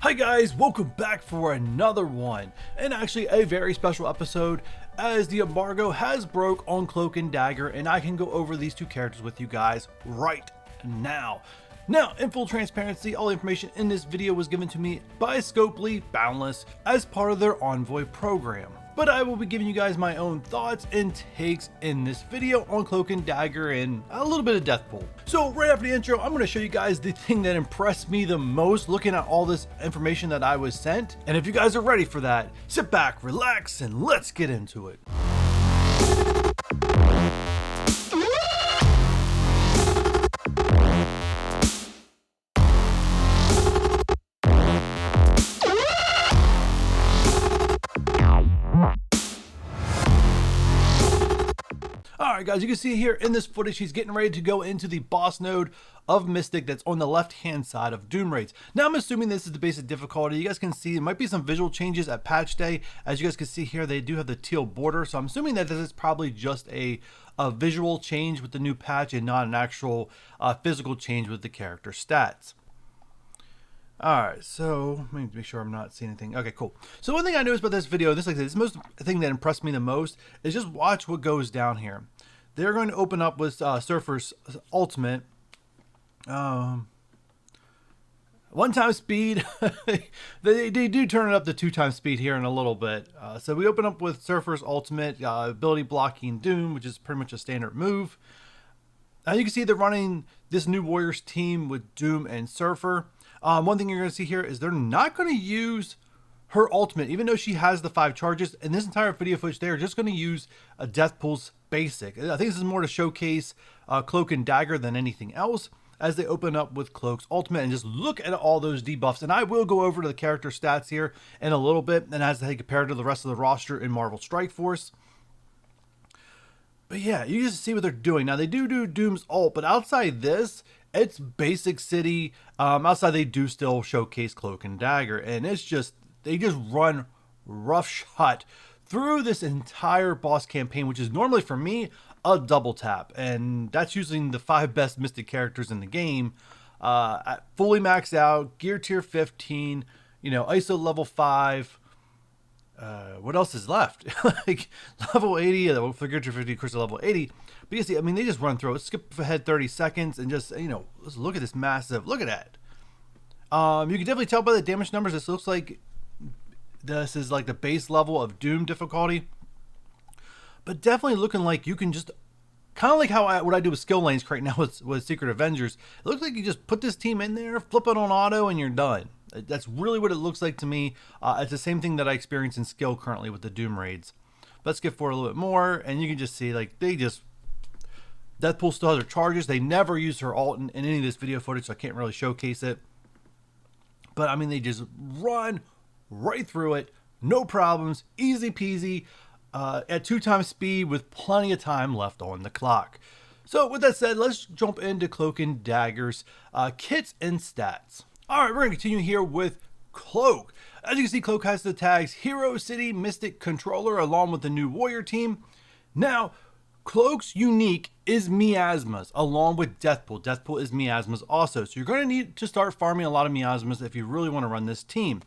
Hi guys, welcome back for another one, and actually a very special episode as the embargo has broke on Cloak and Dagger, and I can go over these two characters with you guys right now. Now, in full transparency, all the information in this video was given to me by Scopely Boundless as part of their envoy program. But I will be giving you guys my own thoughts and takes in this video on Cloak and Dagger and a little bit of Deathpool. So right after the intro, I'm going to show you guys the thing that impressed me the most looking at all this information that I was sent. And if you guys are ready for that, sit back, relax, and let's get into it. Alright guys, you can see here in this footage, he's getting ready to go into the boss node of Mystic that's on the left hand side of Doom Raids. Now I'm assuming this is the basic difficulty. You guys can see there might be some visual changes at patch day. As you guys can see here, they do have the teal border, so I'm assuming that this is probably just a visual change with the new patch and not an actual physical change with the character stats. Alright, so let me make sure I'm not seeing anything. Okay, cool. So one thing I noticed about this video, this most thing that impressed me the most is just watch what goes down here. They're going to open up with Surfer's ultimate. One-time speed. they do turn it up to 2-time speed here in a little bit. So we open up with Surfer's ultimate, ability blocking Doom, which is pretty much a standard move. Now you can see they're running this new Warriors team with Doom and Surfer. One thing you're going to see here is they're not going to use her ultimate, even though she has the 5 charges. In this entire video footage, they're just going to use a Deathpool's basic. I think this is more to showcase Cloak and Dagger than anything else, as they open up with Cloak's ultimate. And just look at all those debuffs. And I will go over to the character stats here in a little bit, and as they compare to the rest of the roster in Marvel Strike Force. But yeah, you just see what they're doing. Now they do Doom's ult, but outside this, it's basic city. Outside they do still showcase Cloak and Dagger, and it's just, they just run roughshod through this entire boss campaign, which is normally for me a double tap, and that's using the 5 best Mystic characters in the game, fully maxed out, gear tier 15, you know, ISO level 5. What else is left? Like level 80, for gear tier 50, of course, level 80. But you see, I mean, they just run through it, skip ahead 30 seconds, and just, you know, let's look at this massive. Look at that. You can definitely tell by the damage numbers. This looks like this is like the base level of Doom difficulty, but definitely looking like you can just kind of like how what I do with skill lanes right now with Secret Avengers. It looks like you just put this team in there, flip it on auto, and you're done. That's really what it looks like to me. It's the same thing that I experience in skill currently with the Doom raids. Let's skip forward a little bit more, and you can just see like they just, Deathpool still has her charges. They never use her ult in any of this video footage, so I can't really showcase it. But I mean, they just run right through it, no problems, easy peasy, at 2-time speed with plenty of time left on the clock. So with that said, let's jump into Cloak and Dagger's kits and stats. All right, we're going to continue here with Cloak. As you can see, Cloak has the tags Hero, City, Mystic, Controller, along with the new Warrior team. Now, Cloak's unique is Miasmas, along with Deathpool. Deathpool is Miasmas also, so you're going to need to start farming a lot of Miasmas if you really want to run this team.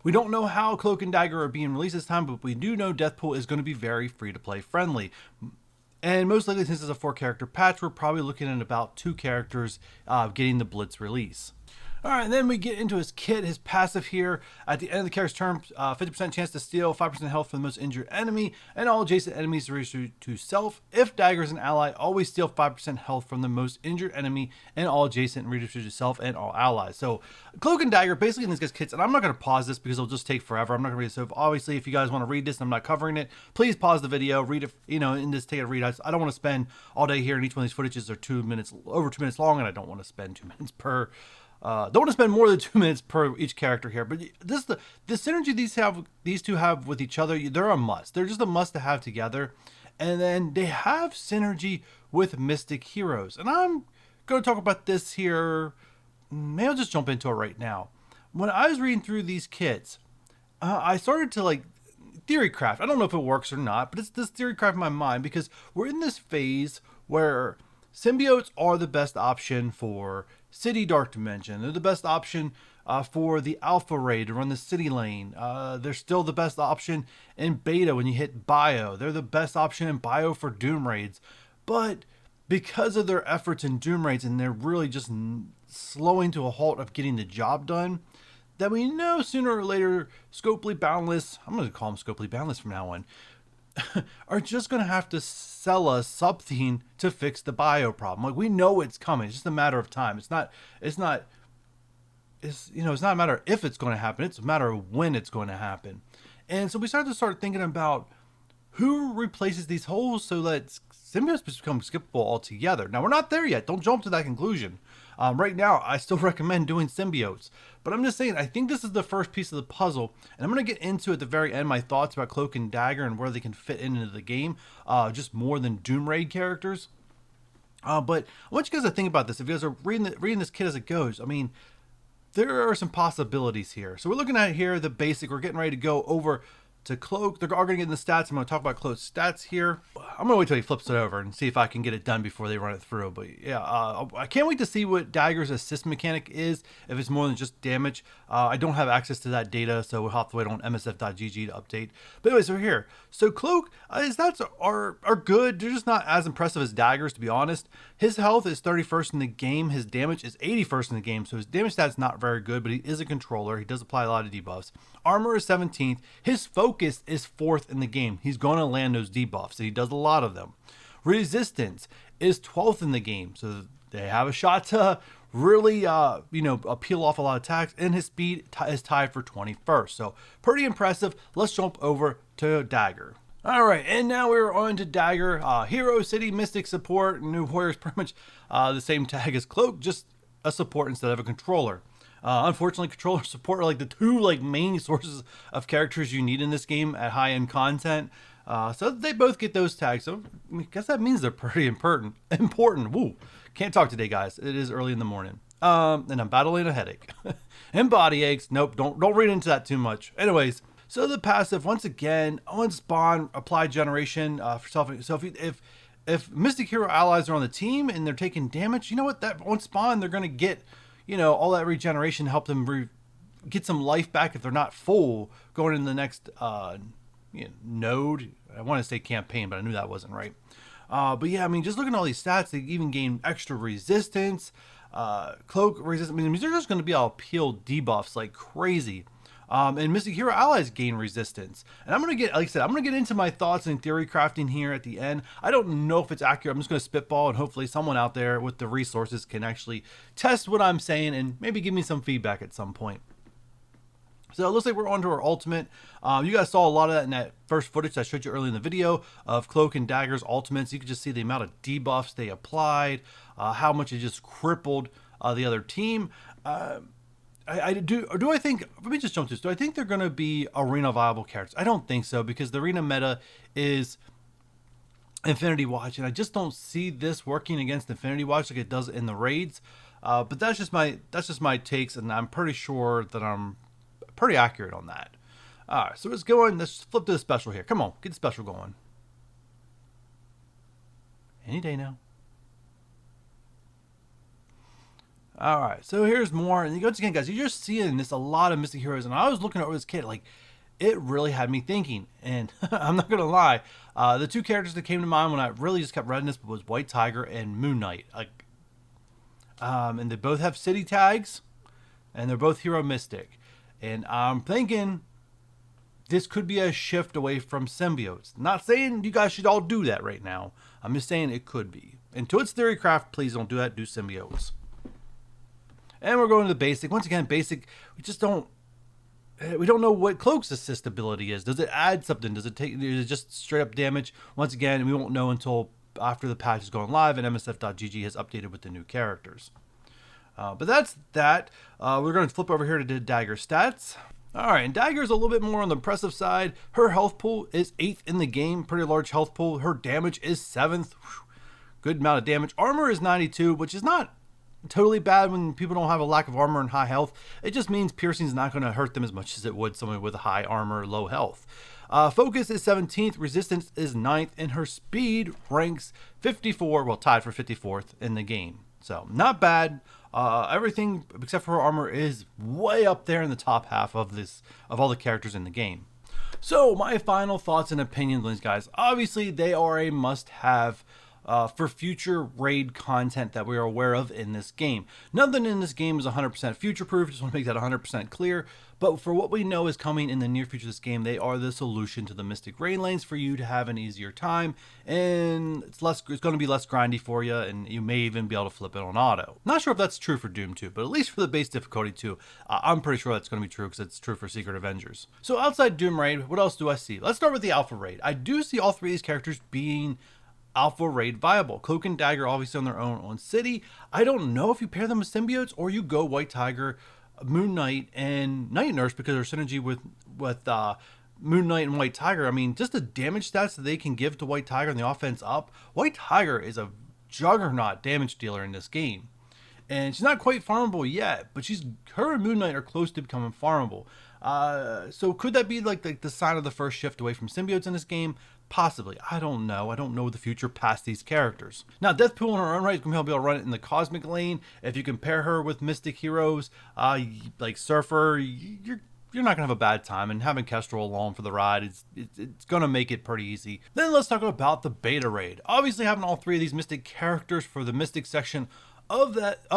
We don't know how Cloak and Dagger are being released this time, but we do know Deathpool is going to be very free-to-play friendly. And most likely, since it's a 4-character patch, we're probably looking at about 2 characters getting the Blitz release. Alright, and then we get into his kit, his passive here. At the end of the character's turn, 50% chance to steal, 5% health from the most injured enemy, and all adjacent enemies reduced to self. If Dagger is an ally, always steal 5% health from the most injured enemy, and all adjacent reduced to self and all allies. So, Cloak and Dagger, basically in these guys' kits, and I'm not going to pause this because it'll just take forever. I'm not going to read it. So, obviously, if you guys want to read this and I'm not covering it, please pause the video, read it, you know, and just take a read. I don't want to spend all day here, and each one of these footages are over 2 minutes long, and I don't want to spend 2 minutes per. Don't want to spend more than 2 minutes per each character here, but this the synergy these two have with each other. They're a must. They're just a must to have together, and then they have synergy with Mystic heroes. And I'm going to talk about this here. Maybe I'll just jump into it right now. When I was reading through these kits, I started to like theory craft. I don't know if it works or not, but it's this theory craft in my mind because we're in this phase where symbiotes are the best option for City Dark Dimension. They're the best option for the alpha raid to run the city lane. They're still the best option in beta when you hit bio. They're the best option in bio for Doom raids. But because of their efforts in Doom raids, and they're really just slowing to a halt of getting the job done, that we know sooner or later Scopely Boundless, I'm going to call them Scopely Boundless from now on, are just going to have to sell us something to fix the bio problem. Like, we know it's coming. It's just a matter of time. It's not a matter of if it's going to happen. It's a matter of when it's going to happen. And so we started to start thinking about who replaces these holes so that symbiotes become skippable altogether. Now, we're not there yet. Don't jump to that conclusion. Right now, I still recommend doing symbiotes. But I'm just saying, I think this is the first piece of the puzzle. And I'm going to get into at the very end my thoughts about Cloak and Dagger and where they can fit into the game. Just more than Doom Raid characters. But I want you guys to think about this. If you guys are reading this kit as it goes, I mean, there are some possibilities here. So we're looking at here the basic. We're getting ready to go over to Cloak. They're all going to get in the stats. I'm going to talk about Cloak's stats here. I'm going to wait till he flips it over and see if I can get it done before they run it through. But yeah, I can't wait to see what Dagger's assist mechanic is, if it's more than just damage. I don't have access to that data, so we'll have to wait on msf.gg to update. But anyways, we're here. So Cloak, his stats are good. They're just not as impressive as Dagger's, to be honest. His health is 31st in the game. His damage is 81st in the game. So his damage stats not very good, but he is a controller. He does apply a lot of debuffs. Armor is 17th. His focus is 4th in the game. He's going to land those debuffs, and he does a lot of them. Resistance is 12th in the game. So they have a shot to really, peel off a lot of attacks. And his speed is tied for 21st. So pretty impressive. Let's jump over to Dagger. All right, and now we're on to Dagger. Hero, City, Mystic support. New Warrior is pretty much the same tag as Cloak, just a support instead of a controller. Unfortunately, controller support are like the two main sources of characters you need in this game at high-end content. So they both get those tags. So I guess that means they're pretty important. Woo! Can't talk today, guys. It is early in the morning. And I'm battling a headache and body aches. Nope, don't read into that too much. Anyways. So the passive, once again, on spawn, apply generation for self. So if Mystic Hero allies are on the team and they're taking damage, you know what? That on spawn, they're going to get, all that regeneration to help them get some life back if they're not full going in the next node. I want to say campaign, but I knew that wasn't right. But yeah, I mean, just looking at all these stats, they even gain extra resistance, cloak resistance. I mean, these are just going to be all peel debuffs like crazy. And Mystic Hero allies gain resistance. And I'm going to get, like I said, I'm going to get into my thoughts and theory crafting here at the end. I don't know if it's accurate. I'm just going to spitball, and hopefully someone out there with the resources can actually test what I'm saying and maybe give me some feedback at some point. So it looks like we're on to our ultimate. You guys saw a lot of that in that first footage I showed you earlier in the video of Cloak and Dagger's ultimates. You could just see the amount of debuffs they applied, how much it just crippled the other team. Do I think, let me just jump to this. Do I think they're going to be arena viable characters? I don't think so, because the arena meta is Infinity Watch, and I just don't see this working against Infinity Watch like it does in the raids. But that's just my takes, and I'm pretty sure that I'm pretty accurate on that. All right, so let's go on. Let's flip to the special here. Come on, get the special going. Any day now. All right, so here's more, and once again, guys, you're just seeing this a lot of Mystic Heroes, and I was looking over this kit, like, it really had me thinking, and I'm not gonna lie, the two characters that came to mind when I really just kept reading this was White Tiger and Moon Knight, and they both have city tags, and they're both Hero Mystic, and I'm thinking this could be a shift away from symbiotes. Not saying you guys should all do that right now. I'm just saying it could be. And to its theory craft, please don't do that. Do symbiotes. And we're going to the basic. Once again, basic, we don't know what Cloak's assist ability is. Does it add something? Is it just straight up damage? Once again, we won't know until after the patch is going live and msf.gg has updated with the new characters. But that's that. We're going to flip over here to the Dagger stats. All right, and Dagger's a little bit more on the impressive side. Her health pool is 8th in the game, pretty large health pool. Her damage is 7th. Good amount of damage. Armor is 92, which is not totally bad when people don't have a lack of armor and high health. It just means piercing is not going to hurt them as much as it would someone with a high armor, low health. Focus is 17th, resistance is 9th, and her speed ranks 54, well, tied for 54th in the game. So not bad. Everything except for her armor is way up there in the top half of all the characters in the game. So my final thoughts and opinions on these guys. Obviously, they are a must-have for future raid content that we are aware of in this game. Nothing in this game is 100% future-proof, just want to make that 100% clear. But for what we know is coming in the near future of this game, they are the solution to the Mystic raid lanes for you to have an easier time, and it's going to be less grindy for you, and you may even be able to flip it on auto. Not sure if that's true for Doom 2, but at least for the base difficulty 2, I'm pretty sure that's going to be true because it's true for Secret Avengers. So outside Doom raid, what else do I see? Let's start with the Alpha raid. I do see all three of these characters being Alpha raid viable. Cloak and Dagger obviously on their own on City. I don't know if you pair them with symbiotes or you go White Tiger, Moon Knight, and Night Nurse because their synergy with Moon Knight and White Tiger. I mean, just the damage stats that they can give to White Tiger and the offense up. White Tiger is a juggernaut damage dealer in this game. And she's not quite farmable yet, but her and Moon Knight are close to becoming farmable. So could that be like the sign of the first shift away from symbiotes in this game? Possibly. I don't know. I don't know the future past these characters. Now, Deathpool in her own right is going to be able to run it in the Cosmic lane. If you compare her with Mystic heroes like Surfer, you're not going to have a bad time. And having Kestrel along for the ride, it's going to make it pretty easy. Then let's talk about the Beta raid. Obviously, having all three of these Mystic characters for the Mystic section of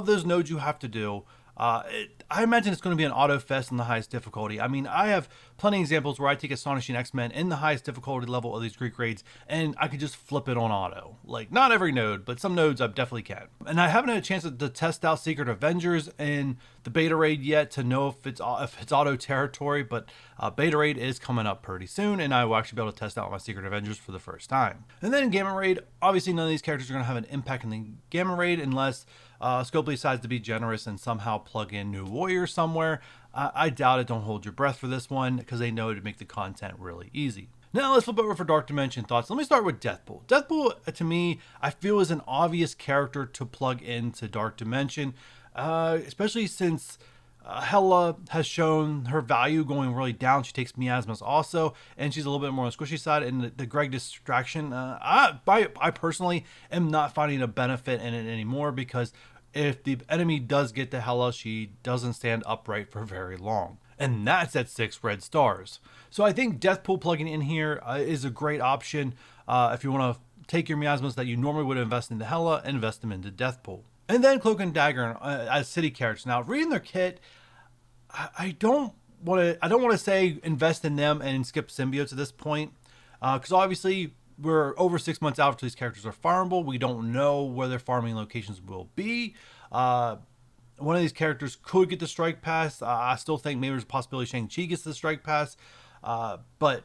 those nodes you have to do. I imagine it's going to be an auto fest in the highest difficulty. I mean, I have plenty of examples where I take Astonishing X-Men in the highest difficulty level of these Greek raids, and I could just flip it on auto. Like, not every node, but some nodes I definitely can. And I haven't had a chance to test out Secret Avengers in the beta raid yet to know if it's auto territory, but beta raid is coming up pretty soon, and I will actually be able to test out my Secret Avengers for the first time. And then in Gamma raid, obviously none of these characters are going to have an impact in the Gamma raid unless Scopely decides to be generous and somehow plug in new warriors somewhere. I doubt it. Don't hold your breath for this one because they know to make the content really easy. Now let's flip over for Dark Dimension thoughts. Let me start with Deathpool. Deathpool, to me, I feel is an obvious character to plug into Dark Dimension, especially since Hela has shown her value going really down. She takes miasmas also, and she's a little bit more on the squishy side. And the Greg distraction, I personally am not finding a benefit in it anymore because if the enemy does get to Hela, she doesn't stand upright for very long. And that's at 6 red stars. So I think Deathpool plugging in here is a great option if you want to take your miasmas that you normally would invest into Hela and invest them into Deathpool. And then Cloak and Dagger as city characters. Now, reading their kit, I don't want to say invest in them and skip symbiotes at this point, because obviously we're over 6 months out until these characters are farmable. We don't know where their farming locations will be. One of these characters could get the strike pass. I still think maybe there's a possibility Shang-Chi gets the strike pass, but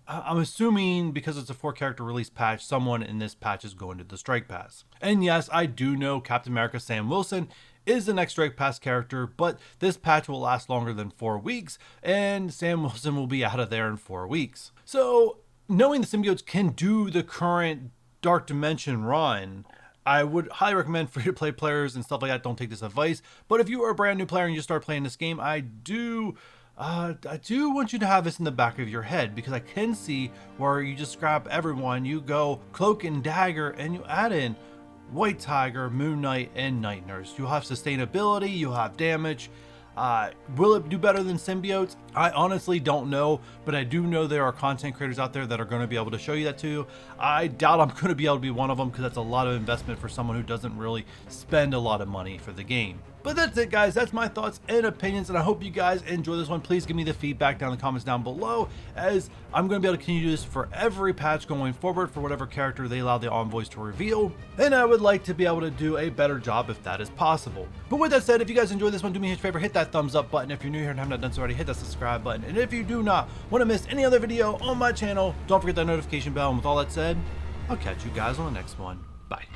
I'm assuming because it's a 4-character release patch, someone in this patch is going to the strike pass. And yes, I do know Captain America Sam Wilson is the next strike pass character, but this patch will last longer than 4 weeks, and Sam Wilson will be out of there in 4 weeks. So knowing the symbiotes can do the current Dark Dimension run, I would highly recommend free-to-play players and stuff like that don't take this advice. But if you are a brand new player and you start playing this game, I do want you to have this in the back of your head, because I can see where you just grab everyone, you go Cloak and Dagger, and you add in White Tiger, Moon Knight, and Night Nurse. You'll have sustainability, you'll have damage. Will it do better than symbiotes? I honestly don't know, but I do know there are content creators out there that are going to be able to show you that to you. I doubt I'm going to be able to be one of them because that's a lot of investment for someone who doesn't really spend a lot of money for the game. But that's it, guys. That's my thoughts and opinions, and I hope you guys enjoy this one. Please give me the feedback down in the comments down below, as I'm going to be able to continue this for every patch going forward for whatever character they allow the envoys to reveal, and I would like to be able to do a better job if that is possible. But with that said, if you guys enjoyed this one, do me a huge favor, hit that thumbs up button. If you're new here and haven't done so already, hit that subscribe button. And if you do not want to miss any other video on my channel, don't forget that notification bell. And with all that said, I'll catch you guys on the next one. Bye.